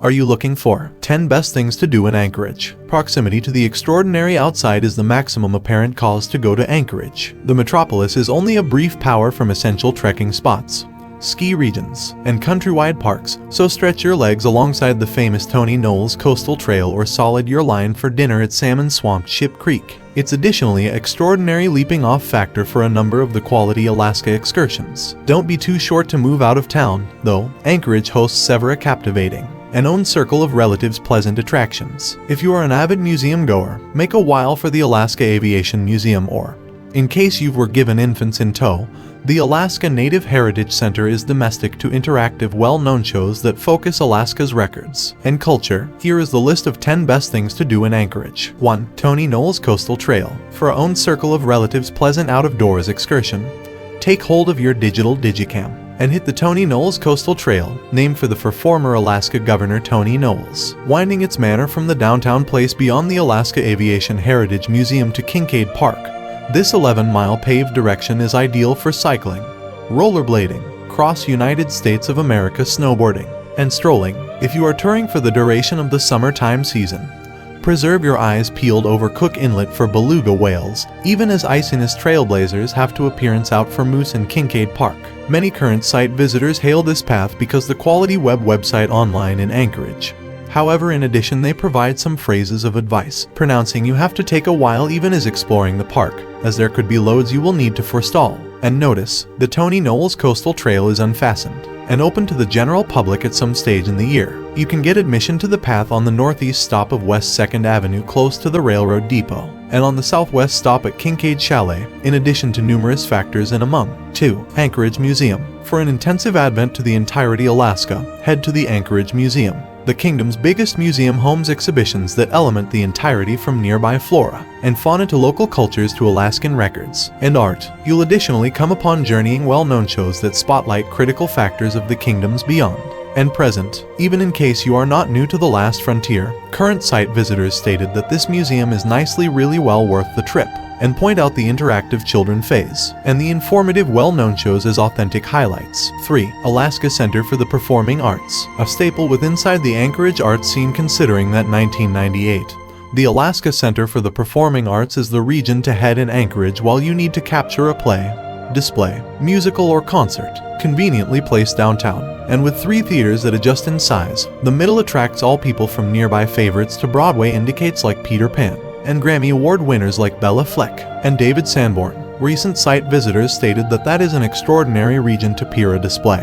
Are you looking for 10 best things to do in Anchorage? Proximity to the extraordinary outside is the maximum apparent cause to go to Anchorage. The metropolis is only a brief power from essential trekking spots, ski regions, and countrywide parks, so stretch your legs alongside the famous Tony Knowles Coastal Trail or solid your line for dinner at salmon-swamped Ship Creek. It's additionally an extraordinary leaping-off factor for a number of the quality Alaska excursions. Don't be too short to move out of town, though. Anchorage hosts several captivating an own circle of relatives pleasant attractions. If you are an avid museum-goer, make a while for the Alaska Aviation Museum, or, in case you were given infants in tow, the Alaska Native Heritage Center is domestic to interactive well-known shows that focus Alaska's records and culture. Here is the list of 10 best things to do in Anchorage. 1. Tony Knowles Coastal Trail. For our own circle of relatives pleasant out-of-doors excursion, take hold of your digital digicam and hit the Tony Knowles Coastal Trail, named for the former Alaska Governor Tony Knowles. Winding its manner from the downtown place beyond the Alaska Aviation Heritage Museum to Kincaid Park, this 11-mile paved direction is ideal for cycling, rollerblading, cross-United States of America snowboarding, and strolling. If you are touring for the duration of the summertime season, preserve your eyes peeled over Cook Inlet for beluga whales, even as iciness trailblazers have to appearance out for moose in Kincaid Park. Many current site visitors hail this path because the quality website online in Anchorage. However, in addition, they provide some phrases of advice, pronouncing you have to take a while even as exploring the park, as there could be loads you will need to forestall. And notice, the Tony Knowles Coastal Trail is unfastened and open to the general public at some stage in the year. You can get admission to the path on the northeast stop of West 2nd Avenue close to the railroad depot, and on the southwest stop at Kincaid Chalet, in addition to numerous factors and among. 2. Anchorage Museum. For an intensive advent to the entirety Alaska, head to the Anchorage Museum, the kingdom's biggest museum homes exhibitions that element the entirety from nearby flora and fauna to local cultures to Alaskan records and art. You'll additionally come upon journeying well-known shows that spotlight critical factors of the kingdoms beyond and present. Even in case you are not new to the last frontier, current site visitors stated that this museum is really well worth the trip, and point out the interactive children phase and the informative well-known shows as authentic highlights. 3. Alaska Center for the Performing Arts. A staple with inside the Anchorage art scene considering that 1998. The Alaska Center for the Performing Arts is the region to head in Anchorage while you need to capture a play, display, musical or concert, conveniently placed downtown. And with 3 theaters that adjust in size, the middle attracts all people from nearby favorites to Broadway indicates like Peter Pan, and Grammy Award winners like Bella Fleck and David Sanborn. Recent site visitors stated that is an extraordinary region to peer a display,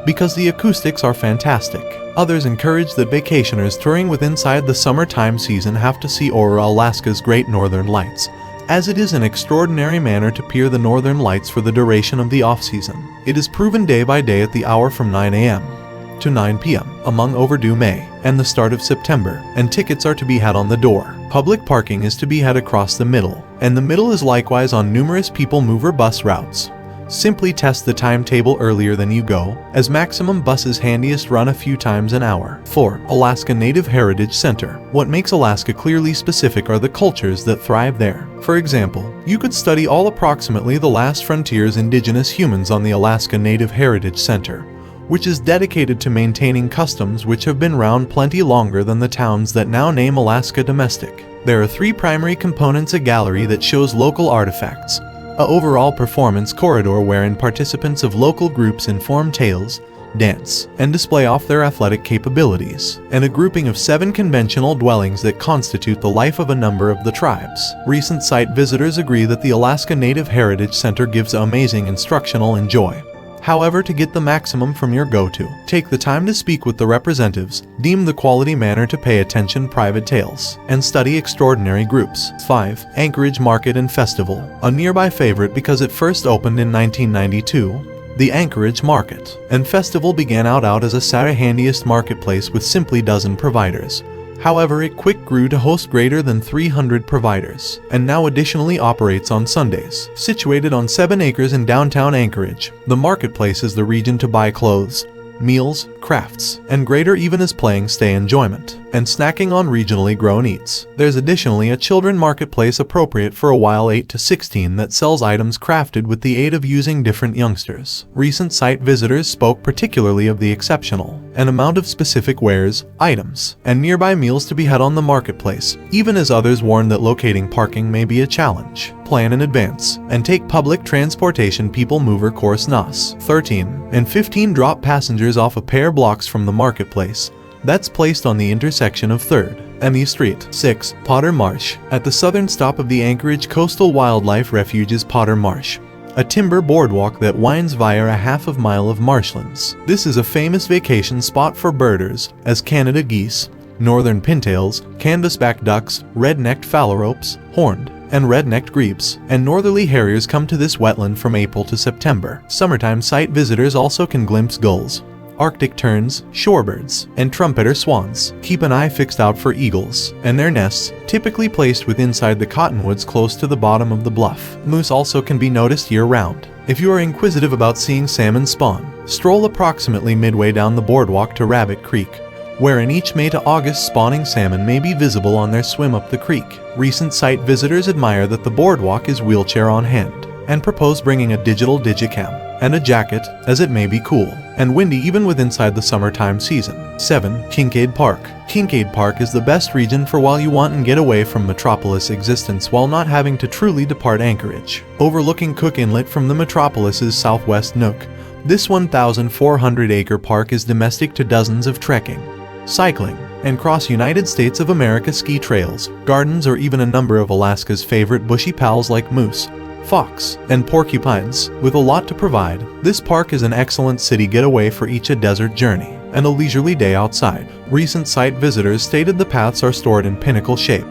because the acoustics are fantastic. Others encourage that vacationers touring with inside the summertime season have to see Alaska's Great Northern Lights, as it is an extraordinary manner to peer the northern lights for the duration of the off-season. It is proven day by day at the hour from 9 a.m. to 9 p.m. among overdue May and the start of September, and tickets are to be had on the door. Public parking is to be had across the middle, and the middle is likewise on numerous people mover bus routes. Simply test the timetable earlier than you go, as maximum buses handiest run a few times an hour. 4. Alaska Native Heritage Center. What makes Alaska clearly specific are the cultures that thrive there. For example, you could study all approximately the last frontier's indigenous humans on the Alaska Native Heritage Center, which is dedicated to maintaining customs which have been round plenty longer than the towns that now name Alaska domestic. There are 3 primary components: a gallery that shows local artifacts, a overall performance corridor wherein participants of local groups inform tales, dance, and display off their athletic capabilities, and a grouping of 7 conventional dwellings that constitute the life of a number of the tribes. Recent site visitors agree that the Alaska Native Heritage Center gives amazing instructional and joy. However, to get the maximum from your go-to, take the time to speak with the representatives, deem the quality manner to pay attention private tales, and study extraordinary groups. 5. Anchorage Market and Festival. A nearby favorite because it first opened in 1992, the Anchorage Market and Festival began out as a Saturday handiest marketplace with simply dozen providers. However, it quick grew to host greater than 300 providers, and now additionally operates on Sundays. Situated on 7 acres in downtown Anchorage, the marketplace is the region to buy clothes, meals, crafts, and greater even as playing stay enjoyment. and snacking on regionally grown eats. There's additionally a children marketplace appropriate for a while 8 to 16 that sells items crafted with the aid of using different youngsters. Recent site visitors spoke particularly of the exceptional and amount of specific wares, items, and nearby meals to be had on the marketplace, even as others warned that locating parking may be a challenge. Plan in advance and take public transportation. People mover course NOS 13 and 15 drop passengers off a pair blocks from the marketplace that's placed on the intersection of 3rd and E Street. 6. Potter Marsh. At the southern stop of the Anchorage Coastal Wildlife Refuge is Potter Marsh, a timber boardwalk that winds via a half-mile of marshlands. This is a famous vacation spot for birders, as Canada geese, northern pintails, canvasback ducks, red-necked phalaropes, horned and red-necked grebes, and northerly harriers come to this wetland from April to September. Summertime site visitors also can glimpse gulls, Arctic terns, shorebirds, and trumpeter swans. Keep an eye fixed out for eagles and their nests, typically placed inside the cottonwoods close to the bottom of the bluff. Moose also can be noticed year-round. If you are inquisitive about seeing salmon spawn, stroll approximately midway down the boardwalk to Rabbit Creek, where in each May to August spawning salmon may be visible on their swim up the creek. Recent site visitors admire that the boardwalk is wheelchair on hand and propose bringing a digital digicam and a jacket, as it may be cool and windy even inside the summertime season. 7. Kincaid Park. Kincaid Park is the best region for while you want and get away from metropolis existence while not having to truly depart Anchorage. Overlooking Cook Inlet from the metropolis's southwest nook, this 1,400-acre park is domestic to dozens of trekking, cycling, and cross-United States of America ski trails, gardens, or even a number of Alaska's favorite bushy pals like moose, fox, and porcupines. With a lot to provide, this park is an excellent city getaway for each a desert journey and a leisurely day outside. Recent site visitors stated the paths are stored in pinnacle shape,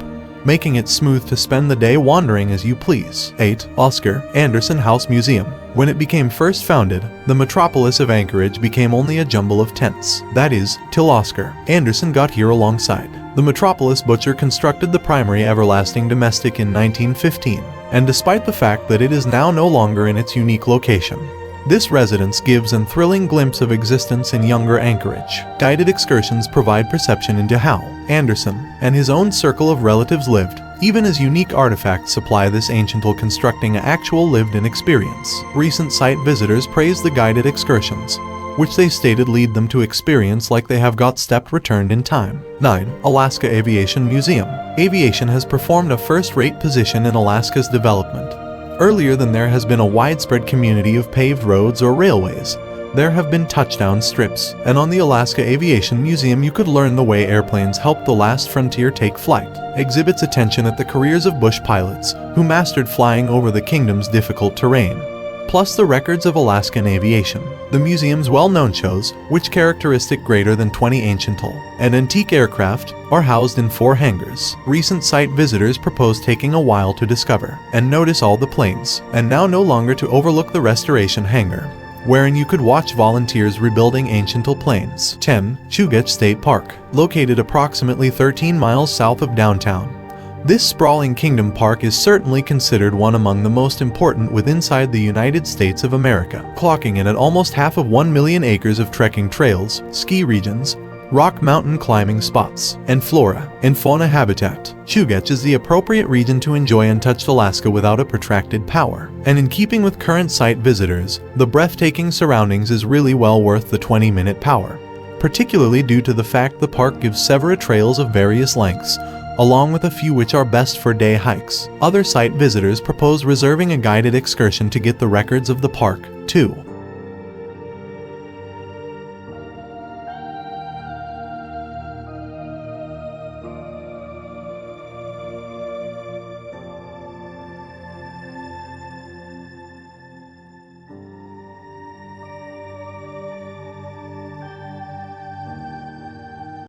making it smooth to spend the day wandering as you please. 8. Oscar Anderson House Museum. When it became first founded, the metropolis of Anchorage became only a jumble of tents. That is, till Oscar Anderson got here alongside. The metropolis butcher constructed the primary everlasting domestic in 1915, and despite the fact that it is now no longer in its unique location, this residence gives a thrilling glimpse of existence in younger Anchorage. Guided excursions provide perception into how Anderson and his own circle of relatives lived, even as unique artifacts supply this ancient tool constructing an actual lived-in experience. Recent site visitors praise the guided excursions, which they stated lead them to experience like they have got stepped returned in time. 9. Alaska Aviation Museum. Aviation has performed a first-rate position in Alaska's development. Earlier than there has been a widespread community of paved roads or railways, there have been touchdown strips, and on the Alaska Aviation Museum you could learn the way airplanes helped the last frontier take flight. Exhibits attention at the careers of bush pilots who mastered flying over the kingdom's difficult terrain, plus the records of Alaskan aviation. The museum's well-known shows, which characteristic greater than 20 ancient and antique aircraft, are housed in 4 hangars. Recent site visitors propose taking a while to discover and notice all the planes, and now no longer to overlook the restoration hangar, wherein you could watch volunteers rebuilding ancient planes. 10. Chugach State Park. Located approximately 13 miles south of downtown, this sprawling kingdom park is certainly considered one among the most important inside the United States of America, clocking in at almost half of 1 million acres of trekking trails, ski regions, rock mountain climbing spots, and flora and fauna habitat. Chugach is the appropriate region to enjoy untouched Alaska without a protracted power, and in keeping with current site visitors, the breathtaking surroundings is really well worth the 20-minute power, particularly due to the fact the park gives several trails of various lengths, along with a few which are best for day hikes. Other site visitors propose reserving a guided excursion to get the records of the park. 2.